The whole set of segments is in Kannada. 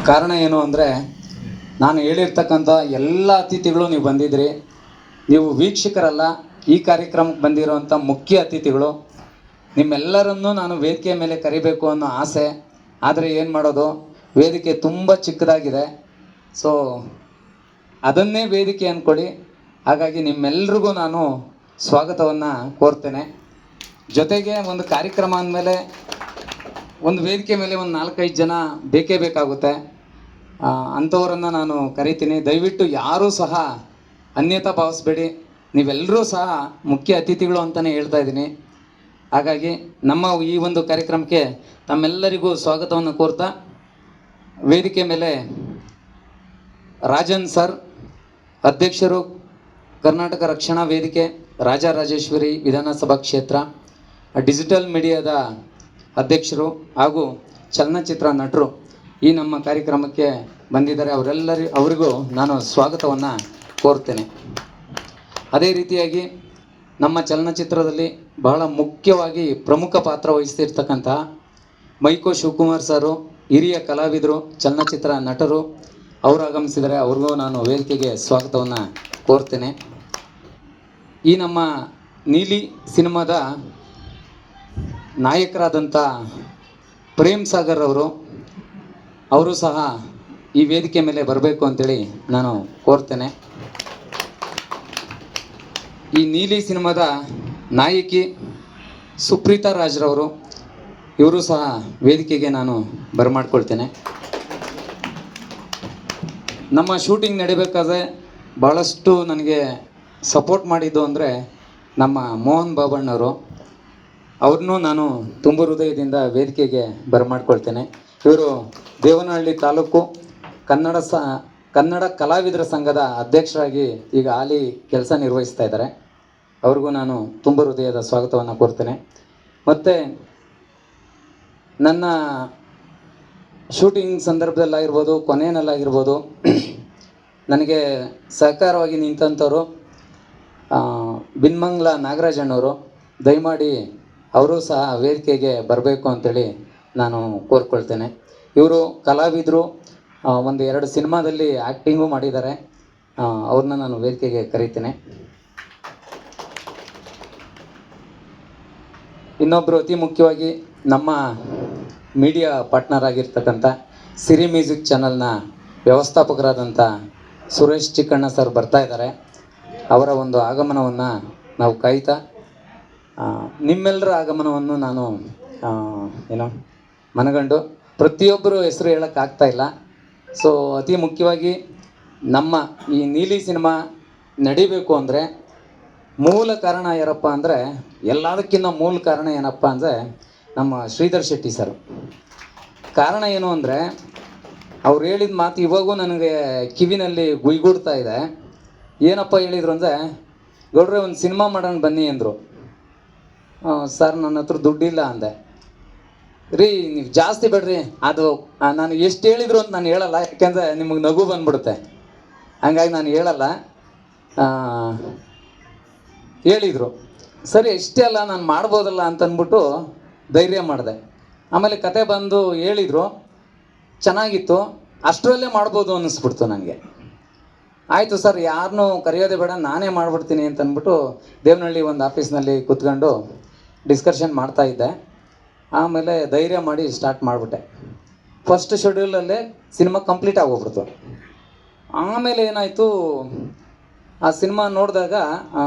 ಕಾರಣ ಏನು ಅಂದರೆ, ನಾನು ಹೇಳಿರ್ತಕ್ಕಂಥ ಎಲ್ಲ ಅತಿಥಿಗಳು ನೀವು ಬಂದಿದ್ರಿ. ನೀವು ವೀಕ್ಷಕರಲ್ಲ, ಈ ಕಾರ್ಯಕ್ರಮಕ್ಕೆ ಬಂದಿರುವಂಥ ಮುಖ್ಯ ಅತಿಥಿಗಳು. ನಿಮ್ಮೆಲ್ಲರನ್ನೂ ನಾನು ವೇದಿಕೆಯ ಮೇಲೆ ಕರಿಬೇಕು ಅನ್ನೋ ಆಸೆ. ಆದರೆ ಏನು ಮಾಡೋದು, ವೇದಿಕೆ ತುಂಬ ಚಿಕ್ಕದಾಗಿದೆ. ಸೊ ಅದನ್ನೇ ವೇದಿಕೆ ಅಂದ್ಕೊಳ್ಳಿ. ಹಾಗಾಗಿ ನಿಮ್ಮೆಲ್ರಿಗೂ ನಾನು ಸ್ವಾಗತವನ್ನು ಕೋರ್ತೇನೆ. ಜೊತೆಗೆ ಒಂದು ಕಾರ್ಯಕ್ರಮ ಅಂದಮೇಲೆ ಒಂದು ವೇದಿಕೆ ಮೇಲೆ ಒಂದು 4-5 ಜನ ಬೇಕೇ ಬೇಕಾಗುತ್ತೆ. ಅಂಥವರನ್ನು ನಾನು ಕರಿತೀನಿ. ದಯವಿಟ್ಟು ಯಾರೂ ಸಹ ಅನ್ಯತಾ ಭಾವಿಸ್ಬೇಡಿ. ನೀವೆಲ್ಲರೂ ಸಹ ಮುಖ್ಯ ಅತಿಥಿಗಳು ಅಂತಲೇ ಹೇಳ್ತಾ ಇದ್ದೀನಿ. ಹಾಗಾಗಿ ನಮ್ಮ ಈ ಒಂದು ಕಾರ್ಯಕ್ರಮಕ್ಕೆ ತಮ್ಮೆಲ್ಲರಿಗೂ ಸ್ವಾಗತವನ್ನು ಕೋರ್ತಾ, ವೇದಿಕೆ ಮೇಲೆ ರಾಜನ್ ಸರ್, ಅಧ್ಯಕ್ಷರು, ಕರ್ನಾಟಕ ರಕ್ಷಣಾ ವೇದಿಕೆ, ರಾಜರಾಜೇಶ್ವರಿ ವಿಧಾನಸಭಾ ಕ್ಷೇತ್ರ, ಡಿಜಿಟಲ್ ಮೀಡಿಯಾದ ಅಧ್ಯಕ್ಷರು ಹಾಗೂ ಚಲನಚಿತ್ರ ನಟರು ಈ ನಮ್ಮ ಕಾರ್ಯಕ್ರಮಕ್ಕೆ ಬಂದಿದ್ದಾರೆ. ಅವರಿಗೂ ನಾನು ಸ್ವಾಗತವನ್ನು ಕೋರ್ತೇನೆ. ಅದೇ ರೀತಿಯಾಗಿ ನಮ್ಮ ಚಲನಚಿತ್ರದಲ್ಲಿ ಬಹಳ ಮುಖ್ಯವಾಗಿ ಪ್ರಮುಖ ಪಾತ್ರ ವಹಿಸ್ತಿರ್ತಕ್ಕಂತಹ ಮೈಕೋ ಶಿವಕುಮಾರ್ ಸರು, ಹಿರಿಯ ಕಲಾವಿದರು, ಚಲನಚಿತ್ರ ನಟರು, ಅವರು ಆಗಮಿಸಿದರೆ ಅವ್ರಿಗೂ ನಾನು ವೇದಿಕೆಗೆ ಸ್ವಾಗತವನ್ನು ಕೋರ್ತೇನೆ. ಈ ನಮ್ಮ ನೀಲಿ ಸಿನಿಮಾದ ನಾಯಕರಾದಂಥ ಪ್ರೇಮ್ ಸಾಗರ್ ಅವರು ಸಹ ಈ ವೇದಿಕೆ ಮೇಲೆ ಬರಬೇಕು ಅಂತೇಳಿ ನಾನು ಕೋರ್ತೇನೆ. ಈ ನೀಲಿ ಸಿನಿಮಾದ ನಾಯಕಿ ಸುಪ್ರೀತಾ ರಾಜ್ರವರು, ಇವರು ಸಹ ವೇದಿಕೆಗೆ ನಾನು ಬರಮಾಡ್ಕೊಳ್ತೇನೆ. ನಮ್ಮ ಶೂಟಿಂಗ್ ನಡಿಬೇಕಾದ್ರೆ ಭಾಳಷ್ಟು ನನಗೆ ಸಪೋರ್ಟ್ ಮಾಡಿದ್ದು ಅಂದರೆ ನಮ್ಮ ಮೋಹನ್ ಬಾಬಣ್ಣವರು. ಅವ್ರನ್ನೂ ನಾನು ತುಂಬ ಹೃದಯದಿಂದ ವೇದಿಕೆಗೆ ಬರಮಾಡ್ಕೊಳ್ತೇನೆ. ಇವರು ದೇವನಹಳ್ಳಿ ತಾಲೂಕು ಕನ್ನಡ ಕಲಾವಿದರ ಸಂಘದ ಅಧ್ಯಕ್ಷರಾಗಿ ಈಗ ಹಾಲಿ ಕೆಲಸ ನಿರ್ವಹಿಸ್ತಾ ಇದ್ದಾರೆ. ಅವ್ರಿಗೂ ನಾನು ತುಂಬ ಹೃದಯದ ಸ್ವಾಗತವನ್ನು ಕೋರ್ತೇನೆ. ಮತ್ತು ನನ್ನ ಶೂಟಿಂಗ್ ಸಂದರ್ಭದಲ್ಲಾಗಿರ್ಬೋದು, ಕೊನೆಯಲ್ಲಾಗಿರ್ಬೋದು, ನನಗೆ ಸಹಕಾರವಾಗಿ ನಿಂತಂಥವ್ರು ಬಿನ್ಮಂಗ್ಲ ನಾಗರಾಜಣ್ಣವರು. ದಯಮಾಡಿ ಅವರು ಸಹ ವೇದಿಕೆಗೆ ಬರಬೇಕು ಅಂತೇಳಿ ನಾನು ಕೋರ್ಕೊಳ್ತೇನೆ. ಇವರು ಕಲಾವಿದರು, ಒಂದು 2 ಸಿನಿಮಾದಲ್ಲಿ ಆ್ಯಕ್ಟಿಂಗು ಮಾಡಿದ್ದಾರೆ. ಅವ್ರನ್ನ ನಾನು ವೇದಿಕೆಗೆ ಕರೀತೇನೆ. ಇನ್ನೊಬ್ಬರು ಅತಿ ಮುಖ್ಯವಾಗಿ ನಮ್ಮ ಮೀಡಿಯಾ ಪಾರ್ಟ್ನರ್ ಆಗಿರ್ತಕ್ಕಂಥ ಸಿರಿ ಮ್ಯೂಸಿಕ್ ಚಾನಲ್ನ ವ್ಯವಸ್ಥಾಪಕರಾದಂಥ ಸುರೇಶ್ ಚಿಕ್ಕಣ್ಣ ಸರ್ ಬರ್ತಾ ಇದ್ದಾರೆ. ಅವರ ಒಂದು ಆಗಮನವನ್ನು ನಾವು ಕಾಯ್ತಾ, ನಿಮ್ಮೆಲ್ಲರ ಆಗಮನವನ್ನು ನಾನು ಮನಗಂಡು ಪ್ರತಿಯೊಬ್ಬರು ಹೆಸರು ಹೇಳೋಕ್ಕಾಗ್ತಾಯಿಲ್ಲ. ಸೊ ಅತಿ ಮುಖ್ಯವಾಗಿ ನಮ್ಮ ಈ ನೀಲಿ ಸಿನಿಮಾ ನಡಿಬೇಕು ಅಂದರೆ ಮೂಲ ಕಾರಣ ಯಾರಪ್ಪ ಅಂದರೆ, ಎಲ್ಲದಕ್ಕಿಂತ ಮೂಲ ಕಾರಣ ಏನಪ್ಪ ಅಂದರೆ ನಮ್ಮ ಶ್ರೀಧರ್ ಶೆಟ್ಟಿ ಸರ್. ಕಾರಣ ಏನು ಅಂದರೆ, ಅವ್ರು ಹೇಳಿದ ಮಾತು ಇವಾಗೂ ನನಗೆ ಕಿವಿನಲ್ಲಿ ಗುಯ್ಗೂಡ್ತಾ ಇದೆ. ಏನಪ್ಪ ಹೇಳಿದರು ಅಂದರೆ, ಗೌಡ್ರೆ ಒಂದು ಸಿನಿಮಾ ಮಾಡೋಣ ಬನ್ನಿ ಅಂದರು. ಸರ್ ನನ್ನ ಹತ್ರ ದುಡ್ಡಿಲ್ಲ ಅಂದೆ. ರೀ ನೀವು ಜಾಸ್ತಿ ಬೇಡ್ರಿ, ಅದು ನಾನು ಎಷ್ಟು ಹೇಳಿದ್ರು ಅಂತ ನಾನು ಹೇಳಲ್ಲ, ಯಾಕೆಂದರೆ ನಿಮಗೆ ನಗು ಬಂದ್ಬಿಡುತ್ತೆ. ಹಂಗಾಗಿ ನಾನು ಹೇಳಲ್ಲ. ಹೇಳಿದರು, ಸರಿ ಇಷ್ಟೇ ಅಲ್ಲ ನಾನು ಮಾಡ್ಬೋದಲ್ಲ ಅಂತಂದ್ಬಿಟ್ಟು ಧೈರ್ಯ ಮಾಡಿದೆ. ಆಮೇಲೆ ಕತೆ ಬಂದು ಹೇಳಿದರು, ಚೆನ್ನಾಗಿತ್ತು, ಅಷ್ಟರಲ್ಲೇ ಮಾಡ್ಬೋದು ಅನ್ನಿಸ್ಬಿಡ್ತು ನನಗೆ. ಆಯಿತು ಸರ್, ಯಾರನ್ನೂ ಕರೆಯೋದೇ ಬೇಡ, ನಾನೇ ಮಾಡಿಬಿಡ್ತೀನಿ ಅಂತಂದ್ಬಿಟ್ಟು ದೇವನಹಳ್ಳಿ ಒಂದು ಆಫೀಸ್ನಲ್ಲಿ ಕೂತ್ಕೊಂಡು ಡಿಸ್ಕಷನ್ ಮಾಡ್ತಾಯಿದ್ದೆ. ಆಮೇಲೆ ಧೈರ್ಯ ಮಾಡಿ ಸ್ಟಾರ್ಟ್ ಮಾಡಿಬಿಟ್ಟೆ. ಫಸ್ಟ್ ಶೆಡ್ಯೂಲಲ್ಲೇ ಸಿನಿಮಾ ಕಂಪ್ಲೀಟ್ ಆಗೋಗ್ಬಿಡ್ತು. ಆಮೇಲೆ ಏನಾಯಿತು, ಆ ಸಿನಿಮಾ ನೋಡಿದಾಗ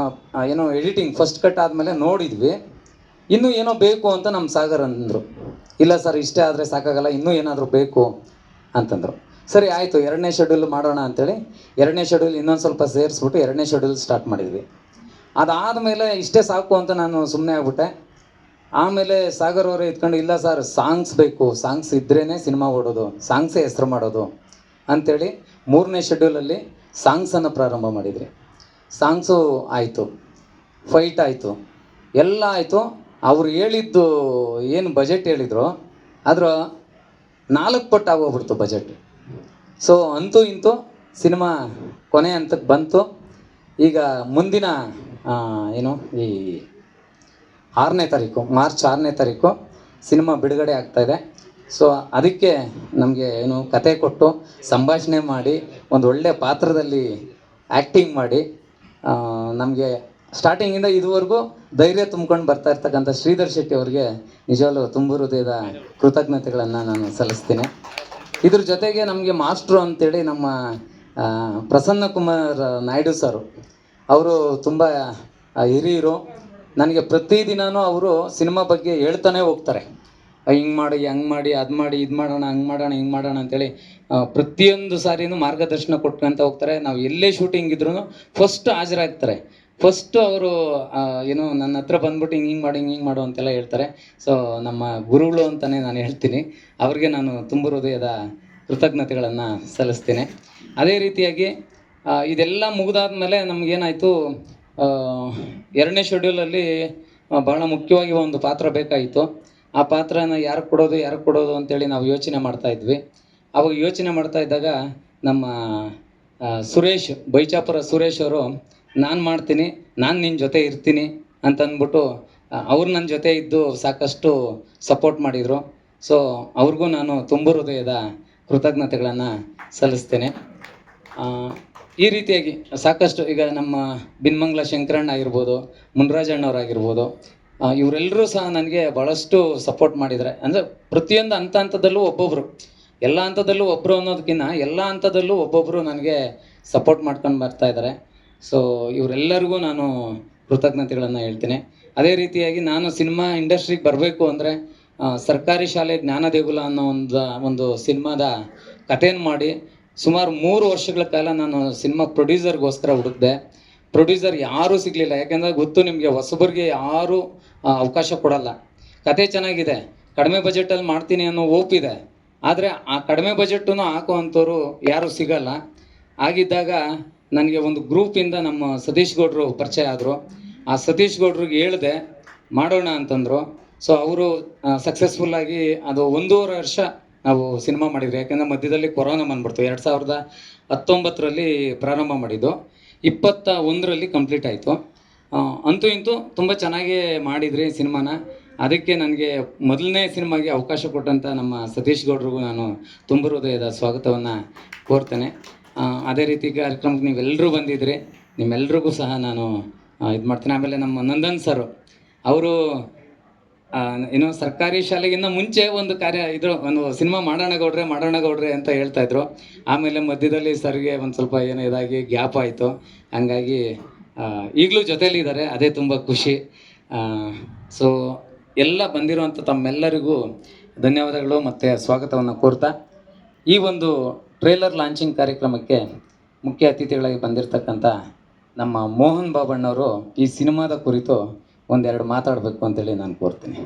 ಏನೋ ಎಡಿಟಿಂಗ್ ಫಸ್ಟ್ ಕಟ್ ಆದಮೇಲೆ ನೋಡಿದ್ವಿ. ಇನ್ನೂ ಏನೋ ಬೇಕು ಅಂತ ನಮ್ಮ ಸಾಗರ್ ಅಂದರು. ಇಲ್ಲ ಸರ್ ಇಷ್ಟೇ ಆದರೆ ಸಾಕಾಗಲ್ಲ, ಇನ್ನೂ ಏನಾದರೂ ಬೇಕು ಅಂತಂದರು. ಸರಿ ಆಯಿತು, 2ನೇ ಶೆಡ್ಯೂಲ್ ಮಾಡೋಣ ಅಂಥೇಳಿ 2ನೇ ಶೆಡ್ಯೂಲ್ ಇನ್ನೊಂದು ಸ್ವಲ್ಪ ಸೇರಿಸ್ಬಿಟ್ಟು 2ನೇ ಶೆಡ್ಯೂಲ್ ಸ್ಟಾರ್ಟ್ ಮಾಡಿದ್ವಿ. ಅದಾದಮೇಲೆ ಇಷ್ಟೇ ಸಾಕು ಅಂತ ನಾನು ಸುಮ್ಮನೆ ಆಗ್ಬಿಟ್ಟೆ. ಆಮೇಲೆ ಸಾಗರ್ ಅವರೇ ಇದ್ಕೊಂಡು, ಇಲ್ಲ ಸರ್ ಸಾಂಗ್ಸ್ ಬೇಕು, ಸಾಂಗ್ಸ್ ಇದ್ರೇ ಸಿನಿಮಾ ಓಡೋದು, ಸಾಂಗ್ಸೇ ಹೆಸರು ಮಾಡೋದು ಅಂಥೇಳಿ 3ನೇ ಶೆಡ್ಯೂಲಲ್ಲಿ ಸಾಂಗ್ಸನ್ನು ಪ್ರಾರಂಭ ಮಾಡಿದ್ರಿ. ಸಾಂಗ್ಸು ಆಯಿತು, ಫೈಟ್ ಆಯಿತು, ಎಲ್ಲ ಆಯಿತು. ಅವ್ರು ಹೇಳಿದ್ದು ಏನು ಬಜೆಟ್ ಹೇಳಿದ್ರು ಅದರ 4 ಪಟ್ಟು ಆಗೋಗ್ಬಿಡ್ತು ಬಜೆಟ್. ಸೊ ಅಂತೂ ಇಂತೂ ಸಿನಿಮಾ ಕೊನೆ ಹಂತಕ್ಕೆ ಬಂತು. ಈಗ ಮುಂದಿನ ಏನು ಈ 6ನೇ ತಾರೀಕು, ಮಾರ್ಚ್ 6ನೇ ತಾರೀಕು ಸಿನಿಮಾ ಬಿಡುಗಡೆ ಆಗ್ತಾಯಿದೆ. ಸೊ ಅದಕ್ಕೆ ನಮಗೆ ಏನು ಕತೆ ಕೊಟ್ಟು ಸಂಭಾಷಣೆ ಮಾಡಿ ಒಂದು ಒಳ್ಳೆ ಪಾತ್ರದಲ್ಲಿ ಆ್ಯಕ್ಟಿಂಗ್ ಮಾಡಿ ನಮಗೆ ಸ್ಟಾರ್ಟಿಂಗಿಂದ ಇದುವರೆಗೂ ಧೈರ್ಯ ತುಂಬ್ಕೊಂಡು ಬರ್ತಾ ಇರ್ತಕ್ಕಂಥ ಶ್ರೀಧರ್ ಶೆಟ್ಟಿ ಅವರಿಗೆ ನಿಜವಾಗ್ಲೂ ತುಂಬ ಹೃದಯದ ಕೃತಜ್ಞತೆಗಳನ್ನು ನಾನು ಸಲ್ಲಿಸ್ತೀನಿ. ಇದ್ರ ಜೊತೆಗೆ ನಮಗೆ ಮಾಸ್ಟ್ರು ಅಂತೇಳಿ ನಮ್ಮ ಪ್ರಸನ್ನ ಕುಮಾರ್ ನಾಯ್ಡು ಸರು, ಅವರು ತುಂಬ ಹಿರಿಯರು. ನನಗೆ ಪ್ರತಿದಿನವೂ ಅವರು ಸಿನಿಮಾ ಬಗ್ಗೆ ಹೇಳ್ತಾನೆ ಹೋಗ್ತಾರೆ. ಹಿಂಗೆ ಮಾಡಿ ಹಂಗೆ ಮಾಡಿ ಅದು ಮಾಡಿ ಇದು ಮಾಡೋಣ ಹಂಗೆ ಮಾಡೋಣ ಹಿಂಗೆ ಮಾಡೋಣ ಅಂತೇಳಿ ಪ್ರತಿಯೊಂದು ಸಾರಿನೂ ಮಾರ್ಗದರ್ಶನ ಕೊಟ್ಕೊಂತ ಹೋಗ್ತಾರೆ. ನಾವು ಎಲ್ಲೇ ಶೂಟಿಂಗ್ ಇದ್ರೂ ಫಸ್ಟ್ ಹಾಜರಾಗ್ತಾರೆ. ಫಸ್ಟು ಅವರು ಏನು ನನ್ನ ಹತ್ರ ಬಂದ್ಬಿಟ್ಟು ಹಿಂಗೆ ಮಾಡಿ ಹಿಂಗೆ ಮಾಡು ಅಂತೆಲ್ಲ ಹೇಳ್ತಾರೆ. ಸೊ ನಮ್ಮ ಗುರುಗಳು ಅಂತಲೇ ನಾನು ಹೇಳ್ತೀನಿ. ಅವ್ರಿಗೆ ನಾನು ತುಂಬ ಹೃದಯದ ಕೃತಜ್ಞತೆಗಳನ್ನು ಸಲ್ಲಿಸ್ತೀನಿ. ಅದೇ ರೀತಿಯಾಗಿ ಇದೆಲ್ಲ ಮುಗಿದಾದ್ಮೇಲೆ ನಮಗೇನಾಯಿತು, 2ನೇ ಶೆಡ್ಯೂಲಲ್ಲಿ ಬಹಳ ಮುಖ್ಯವಾಗಿ ಒಂದು ಪಾತ್ರ ಬೇಕಾಯಿತು. ಆ ಪಾತ್ರನ ಯಾರು ಕೊಡೋದು ಅಂತೇಳಿ ನಾವು ಯೋಚನೆ ಮಾಡ್ತಾಯಿದ್ವಿ. ಅವಾಗ ಯೋಚನೆ ಮಾಡ್ತಾ ಇದ್ದಾಗ ನಮ್ಮ ಸುರೇಶ್, ಬೈಚಾಪುರ ಸುರೇಶ್ ಅವರು, ನಾನು ಮಾಡ್ತೀನಿ, ನಾನು ನಿನ್ನ ಜೊತೆ ಇರ್ತೀನಿ ಅಂತಂದ್ಬಿಟ್ಟು ಅವ್ರು ನನ್ನ ಜೊತೆ ಇದ್ದು ಸಾಕಷ್ಟು ಸಪೋರ್ಟ್ ಮಾಡಿದರು. ಸೊ ಅವ್ರಿಗೂ ನಾನು ತುಂಬ ಹೃದಯದ ಕೃತಜ್ಞತೆಗಳನ್ನು ಸಲ್ಲಿಸ್ತೇನೆ. ಈ ರೀತಿಯಾಗಿ ಸಾಕಷ್ಟು ಈಗ ನಮ್ಮ ಬಿನ್ಮಂಗ್ಲ ಶಂಕರಣ್ಣ ಆಗಿರ್ಬೋದು, ಮುನ್ರಾಜಣ್ಣವರಾಗಿರ್ಬೋದು, ಇವರೆಲ್ಲರೂ ಸಹ ನನಗೆ ಭಾಳಷ್ಟು ಸಪೋರ್ಟ್ ಮಾಡಿದ್ದಾರೆ. ಅಂದರೆ ಪ್ರತಿಯೊಂದು ಹಂತದಲ್ಲೂ ಒಬ್ಬೊಬ್ಬರು, ಎಲ್ಲ ಹಂತದಲ್ಲೂ ಒಬ್ಬರು ಅನ್ನೋದಕ್ಕಿಂತ ಎಲ್ಲ ಹಂತದಲ್ಲೂ ಒಬ್ಬೊಬ್ಬರು ನನಗೆ ಸಪೋರ್ಟ್ ಮಾಡ್ಕೊಂಡು ಬರ್ತಾ ಇದ್ದಾರೆ. ಸೊ ಇವರೆಲ್ಲರಿಗೂ ನಾನು ಕೃತಜ್ಞತೆಗಳನ್ನು ಹೇಳ್ತೀನಿ. ಅದೇ ರೀತಿಯಾಗಿ ನಾನು ಸಿನಿಮಾ ಇಂಡಸ್ಟ್ರಿಗೆ ಬರಬೇಕು ಅಂದರೆ ಸರ್ಕಾರಿ ಶಾಲೆ ಜ್ಞಾನದೇಗುಲ ಅನ್ನೋ ಒಂದು ಸಿನಿಮಾದ ಕಥೆಯನ್ನು ಮಾಡಿ ಸುಮಾರು 3 ವರ್ಷಗಳ ಕಾಲ ನಾನು ಸಿನಿಮಾ ಪ್ರೊಡ್ಯೂಸರ್ಗೋಸ್ಕರ ಹುಡುಕಿದೆ. ಪ್ರೊಡ್ಯೂಸರ್ ಯಾರೂ ಸಿಗಲಿಲ್ಲ. ಯಾಕೆಂದರೆ ಗೊತ್ತು ನಿಮಗೆ, ಹೊಸಬರಿಗೆ ಯಾರೂ ಅವಕಾಶ ಕೊಡಲ್ಲ. ಕತೆ ಚೆನ್ನಾಗಿದೆ, ಕಡಿಮೆ ಬಜೆಟಲ್ಲಿ ಮಾಡ್ತೀನಿ ಅನ್ನೋ ಹೋಪಿದೆ, ಆದರೆ ಆ ಕಡಿಮೆ ಬಜೆಟನ್ನು ಹಾಕುವಂಥವ್ರು ಯಾರೂ ಸಿಗಲ್ಲ. ಆಗಿದ್ದಾಗ ನನಗೆ ಒಂದು ಗ್ರೂಪಿಂದ ನಮ್ಮ ಸತೀಶ್ ಗೌಡರು ಪರಿಚಯ ಆದರು. ಆ ಸತೀಶ್ ಗೌಡ್ರಿಗೆ ಹೇಳಿದೆ ಮಾಡೋಣ ಅಂತಂದರು. ಸೊ ಅವರು ಸಕ್ಸಸ್ಫುಲ್ಲಾಗಿ ಅದು 1.5 ವರ್ಷ ನಾವು ಸಿನಿಮಾ ಮಾಡಿದ್ವಿ. ಯಾಕೆಂದರೆ ಮಧ್ಯದಲ್ಲಿ ಕೊರೋನಾ ಬಂದ್ಬಿಡ್ತು. 2019ರಲ್ಲಿ ಪ್ರಾರಂಭ ಮಾಡಿದ್ದು, 2021ರಲ್ಲಿ ಕಂಪ್ಲೀಟ್ ಆಯಿತು. ಅಂತೂ ಇಂತೂ ತುಂಬ ಚೆನ್ನಾಗೇ ಮಾಡಿದ್ರಿ ಸಿನಿಮಾನ. ಅದಕ್ಕೆ ನನಗೆ ಮೊದಲನೇ ಸಿನಿಮಾಗೆ ಅವಕಾಶ ಕೊಟ್ಟಂಥ ನಮ್ಮ ಸತೀಶ್ ಗೌಡ್ರಿಗೂ ನಾನು ತುಂಬ ಹೃದಯದ ಸ್ವಾಗತವನ್ನು ಕೋರ್ತೇನೆ. ಅದೇ ರೀತಿ ಕಾರ್ಯಕ್ರಮಕ್ಕೆ ನೀವೆಲ್ಲರೂ ಬಂದಿದ್ರಿ, ನಿಮ್ಮೆಲ್ರಿಗೂ ಸಹ ನಾನು ಇದು ಮಾಡ್ತೀನಿ. ಆಮೇಲೆ ನಮ್ಮ ನಂದನ್ ಸರು, ಅವರು ಏನೋ ಸರ್ಕಾರಿ ಶಾಲೆಗಿಂತ ಮುಂಚೆ ಒಂದು ಒಂದು ಸಿನಿಮಾ ಮಾಡೋಣ ಗೌಡ್ರೆ ಅಂತ ಹೇಳ್ತಾಯಿದ್ರು. ಆಮೇಲೆ ಮಧ್ಯದಲ್ಲಿ ಸರ್ಗೆ ಒಂದು ಸ್ವಲ್ಪ ಏನೋ ಇದಾಗಿ ಗ್ಯಾಪ್ ಆಯಿತು. ಹಂಗಾಗಿ ಈಗಲೂ ಜೊತೇಲಿದ್ದಾರೆ, ಅದೇ ತುಂಬ ಖುಷಿ. ಸೊ ಎಲ್ಲ ಬಂದಿರುವಂಥ ತಮ್ಮೆಲ್ಲರಿಗೂ ಧನ್ಯವಾದಗಳು ಮತ್ತು ಸ್ವಾಗತವನ್ನು ಕೋರ್ತಾ, ಈ ಒಂದು ಟ್ರೇಲರ್ ಲಾಂಚಿಂಗ್ ಕಾರ್ಯಕ್ರಮಕ್ಕೆ ಮುಖ್ಯ ಅತಿಥಿಗಳಾಗಿ ಬಂದಿರತಕ್ಕಂಥ ನಮ್ಮ ಮೋಹನ್ ಬಾಬಣ್ಣವರು ಈ ಸಿನಿಮಾದ ಕುರಿತು ಒಂದೆರಡು ಮಾತಾಡಬೇಕು ಅಂತೇಳಿ ನಾನು ಕೋರ್ತೀನಿ.